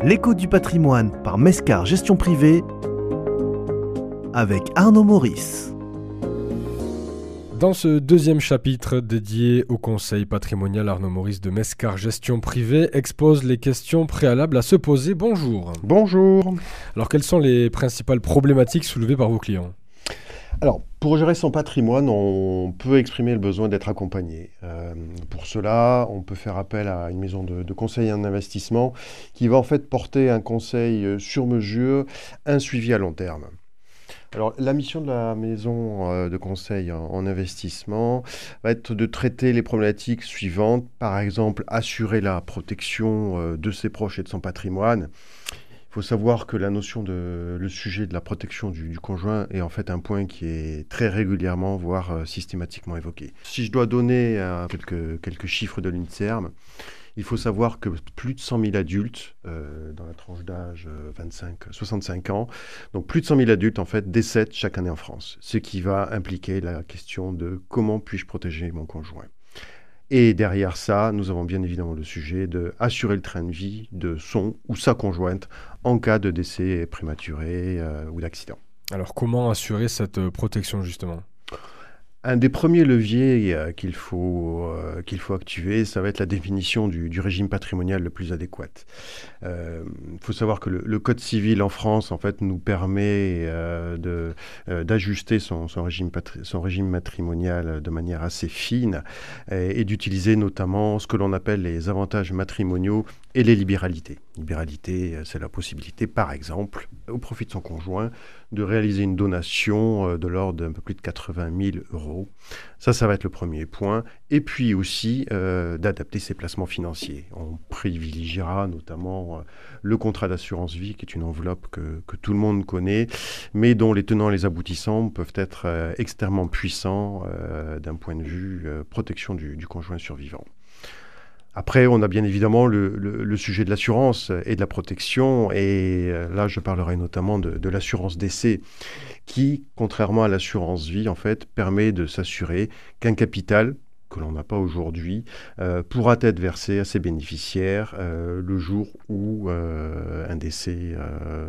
L'écho du patrimoine par Mescar Gestion Privée avec Arnaud Maurice. Dans ce deuxième chapitre dédié au conseil patrimonial, Arnaud Maurice de Mescar Gestion Privée expose les questions préalables à se poser. Bonjour. Bonjour. Alors, quelles sont les principales problématiques soulevées par vos clients ? Alors, pour gérer son patrimoine, on peut exprimer le besoin d'être accompagné. Pour cela, on peut faire appel à une maison de conseil en investissement qui va en fait porter un conseil sur mesure, un suivi à long terme. Alors, la mission de la maison de conseil en investissement va être de traiter les problématiques suivantes. Par exemple, assurer la protection de ses proches et de son patrimoine. Il faut savoir que le sujet de la protection du conjoint est en fait un point qui est très régulièrement, voire systématiquement évoqué. Si je dois donner quelques chiffres de l'INSERM, il faut savoir que plus de 100 000 adultes, dans la tranche d'âge 25-65 ans, donc plus de 100 000 adultes en fait décèdent chaque année en France, ce qui va impliquer la question de comment puis-je protéger mon conjoint. Et derrière ça, nous avons bien évidemment le sujet d'assurer le train de vie de son ou sa conjointe en cas de décès prématuré ou d'accident. Alors, comment assurer cette protection justement ? Un des premiers leviers qu'il faut activer, ça va être la définition du régime patrimonial le plus adéquat. Il faut savoir que le Code civil en France, en fait, nous permet d'ajuster son régime matrimonial de manière assez fine et d'utiliser notamment ce que l'on appelle les avantages matrimoniaux et les libéralités. Libéralité, c'est la possibilité, par exemple, au profit de son conjoint, de réaliser une donation de l'ordre d'un peu plus de 80 000 €. Ça va être le premier point. Et puis aussi d'adapter ses placements financiers. On privilégiera notamment le contrat d'assurance vie, qui est une enveloppe que tout le monde connaît, mais dont les tenants et les aboutissants peuvent être extrêmement puissants d'un point de vue protection du conjoint survivant. Après, on a bien évidemment le sujet de l'assurance et de la protection. Et là, je parlerai notamment de l'assurance décès qui, contrairement à l'assurance vie, en fait, permet de s'assurer qu'un capital que l'on n'a pas aujourd'hui pourra être versé à ses bénéficiaires le jour où un décès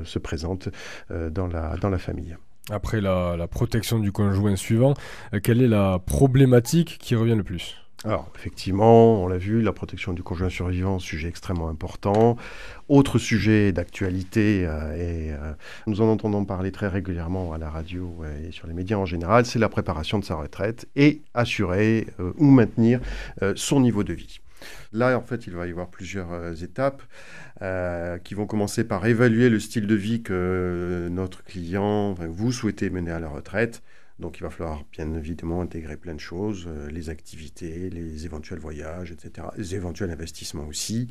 se présente dans la famille. Après la protection du conjoint suivant, quelle est la problématique qui revient le plus ? Alors, effectivement, on l'a vu, la protection du conjoint survivant, sujet extrêmement important. Autre sujet d'actualité, nous en entendons parler très régulièrement à la radio et sur les médias en général, c'est la préparation de sa retraite et assurer ou maintenir son niveau de vie. Là, en fait, il va y avoir plusieurs étapes qui vont commencer par évaluer le style de vie que notre client, vous souhaitez mener à la retraite. Donc, il va falloir bien évidemment intégrer plein de choses, les activités, les éventuels voyages, etc., les éventuels investissements aussi.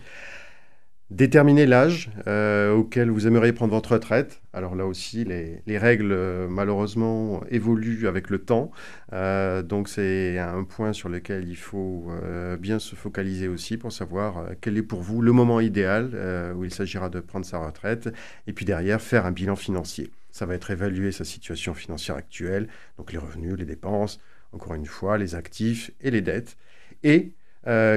Déterminer l'âge auquel vous aimeriez prendre votre retraite. Alors là aussi, les règles, malheureusement, évoluent avec le temps. Donc, c'est un point sur lequel il faut bien se focaliser aussi pour savoir quel est pour vous le moment idéal où il s'agira de prendre sa retraite. Et puis derrière, faire un bilan financier. Ça va être évaluer sa situation financière actuelle, donc les revenus, les dépenses, encore une fois, les actifs et les dettes. Et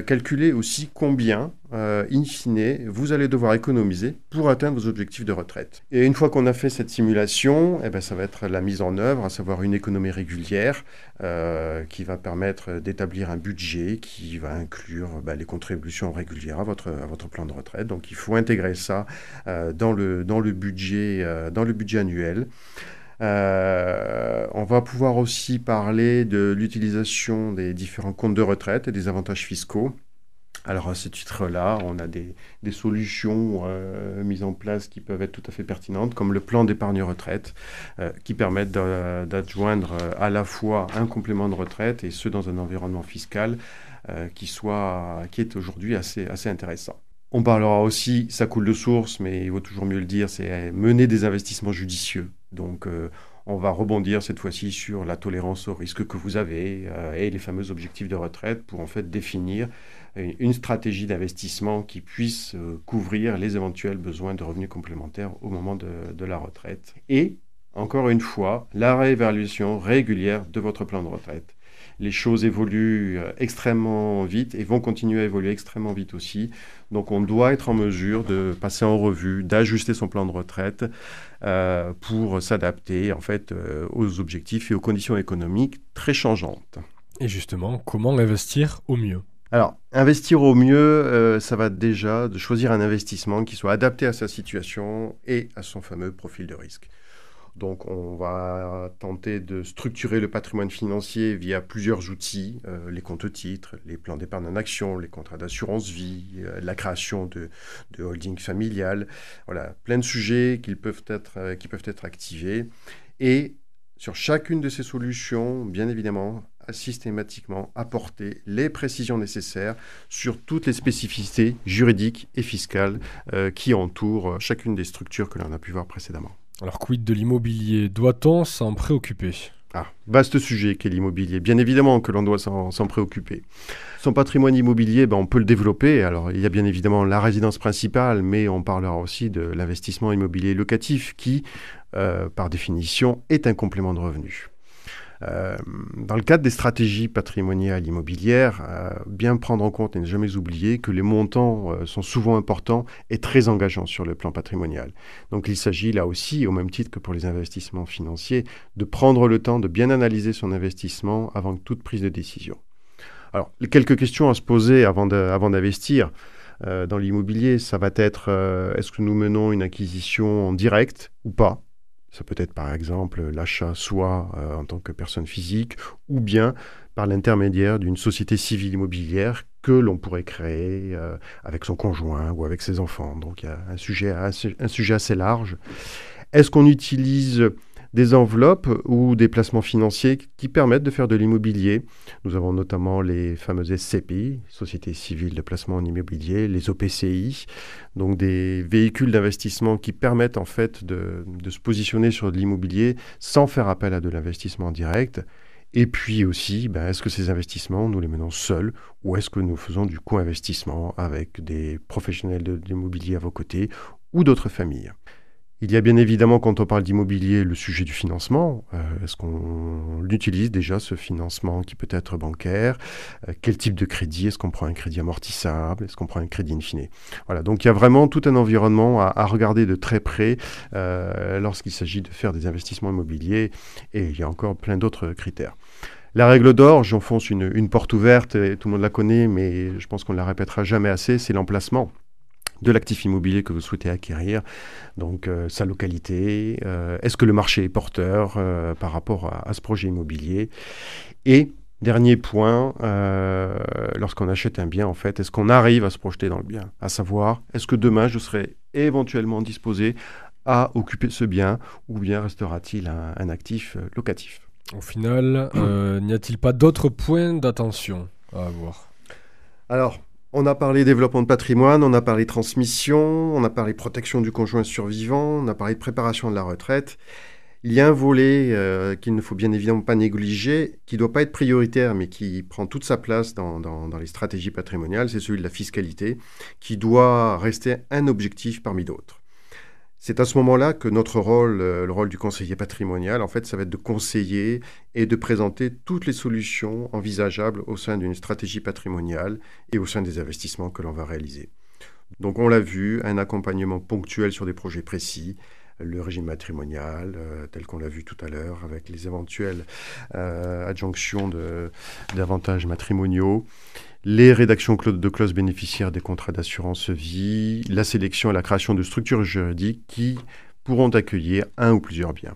calculer aussi combien, in fine, vous allez devoir économiser pour atteindre vos objectifs de retraite. Et une fois qu'on a fait cette simulation, ça va être la mise en œuvre, à savoir une économie régulière qui va permettre d'établir un budget qui va inclure les contributions régulières à votre plan de retraite. Donc il faut intégrer ça dans le budget annuel. On va pouvoir aussi parler de l'utilisation des différents comptes de retraite et des avantages fiscaux. Alors à ce titre-là, on a des solutions mises en place qui peuvent être tout à fait pertinentes, comme le plan d'épargne retraite, qui permettent d'adjoindre à la fois un complément de retraite et ce dans un environnement fiscal qui est aujourd'hui assez intéressant. On parlera aussi, ça coule de source, mais il vaut toujours mieux le dire, c'est mener des investissements judicieux. Donc, on va rebondir cette fois-ci sur la tolérance au risque que vous avez et les fameux objectifs de retraite pour en fait définir une stratégie d'investissement qui puisse couvrir les éventuels besoins de revenus complémentaires au moment de la retraite. Et, encore une fois, la réévaluation régulière de votre plan de retraite. Les choses évoluent extrêmement vite et vont continuer à évoluer extrêmement vite aussi. Donc on doit être en mesure de passer en revue, d'ajuster son plan de retraite pour s'adapter en fait aux objectifs et aux conditions économiques très changeantes. Et justement, comment investir au mieux ? Alors, investir au mieux, ça va déjà de choisir un investissement qui soit adapté à sa situation et à son fameux profil de risque. Donc, on va tenter de structurer le patrimoine financier via plusieurs outils, les comptes-titres, les plans d'épargne en action, les contrats d'assurance vie, la création de holding familiales. Voilà, plein de sujets qui peuvent être activés. Et sur chacune de ces solutions, bien évidemment, systématiquement apporter les précisions nécessaires sur toutes les spécificités juridiques et fiscales qui entourent chacune des structures que l'on a pu voir précédemment. Alors, quid de l'immobilier ? Doit-on s'en préoccuper ? Vaste sujet qu'est l'immobilier. Bien évidemment que l'on doit s'en préoccuper. Son patrimoine immobilier, on peut le développer. Alors, il y a bien évidemment la résidence principale, mais on parlera aussi de l'investissement immobilier locatif qui, par définition, est un complément de revenu. Dans le cadre des stratégies patrimoniales immobilières, bien prendre en compte et ne jamais oublier que les montants sont souvent importants et très engageants sur le plan patrimonial. Donc il s'agit là aussi, au même titre que pour les investissements financiers, de prendre le temps de bien analyser son investissement avant toute prise de décision. Alors, quelques questions à se poser avant d'investir dans l'immobilier, ça va être est-ce que nous menons une acquisition en direct ou pas ? Ça peut être par exemple l'achat soit en tant que personne physique ou bien par l'intermédiaire d'une société civile immobilière que l'on pourrait créer avec son conjoint ou avec ses enfants. Donc il y a un sujet assez large. Est-ce qu'on utilise des enveloppes ou des placements financiers qui permettent de faire de l'immobilier? Nous avons notamment les fameuses SCPI, Sociétés civiles de placement en immobilier, les OPCI, donc des véhicules d'investissement qui permettent en fait de se positionner sur de l'immobilier sans faire appel à de l'investissement direct. Et puis aussi, est-ce que ces investissements, nous les menons seuls ou est-ce que nous faisons du co-investissement avec des professionnels de l'immobilier à vos côtés ou d'autres familles? Il y a bien évidemment, quand on parle d'immobilier, le sujet du financement. Est-ce qu'on utilise déjà ce financement qui peut être bancaire? Quel type de crédit? Est-ce qu'on prend un crédit amortissable? Est-ce qu'on prend un crédit in fine? Voilà, donc il y a vraiment tout un environnement à regarder de très près lorsqu'il s'agit de faire des investissements immobiliers. Et il y a encore plein d'autres critères. La règle d'or, j'enfonce une porte ouverte, et tout le monde la connaît, mais je pense qu'on ne la répétera jamais assez, c'est l'emplacement de l'actif immobilier que vous souhaitez acquérir, donc sa localité, est-ce que le marché est porteur par rapport à ce projet immobilier? Et dernier point, lorsqu'on achète un bien, en fait, est-ce qu'on arrive à se projeter dans le bien? À savoir, est-ce que demain, je serai éventuellement disposé à occuper ce bien ou bien restera-t-il un actif locatif? Au final, n'y a-t-il pas d'autres points d'attention à avoir? Alors, on a parlé développement de patrimoine, on a parlé transmission, on a parlé protection du conjoint survivant, on a parlé de préparation de la retraite. Il y a un volet qu'il ne faut bien évidemment pas négliger, qui ne doit pas être prioritaire, mais qui prend toute sa place dans les stratégies patrimoniales, c'est celui de la fiscalité, qui doit rester un objectif parmi d'autres. C'est à ce moment-là que notre rôle, le rôle du conseiller patrimonial, en fait, ça va être de conseiller et de présenter toutes les solutions envisageables au sein d'une stratégie patrimoniale et au sein des investissements que l'on va réaliser. Donc, on l'a vu, un accompagnement ponctuel sur des projets précis, le régime matrimonial, tel qu'on l'a vu tout à l'heure, avec les éventuelles adjonctions d'avantages matrimoniaux, les rédactions de clauses bénéficiaires des contrats d'assurance vie, la sélection et la création de structures juridiques qui pourront accueillir un ou plusieurs biens.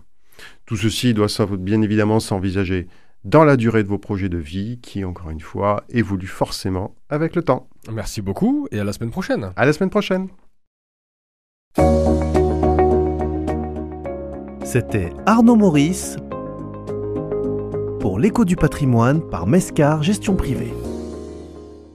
Tout ceci doit bien évidemment s'envisager dans la durée de vos projets de vie qui, encore une fois, évoluent forcément avec le temps. Merci beaucoup et à la semaine prochaine. À la semaine prochaine. C'était Arnaud Maurice pour l'Écho du patrimoine par Mescar Gestion Privée.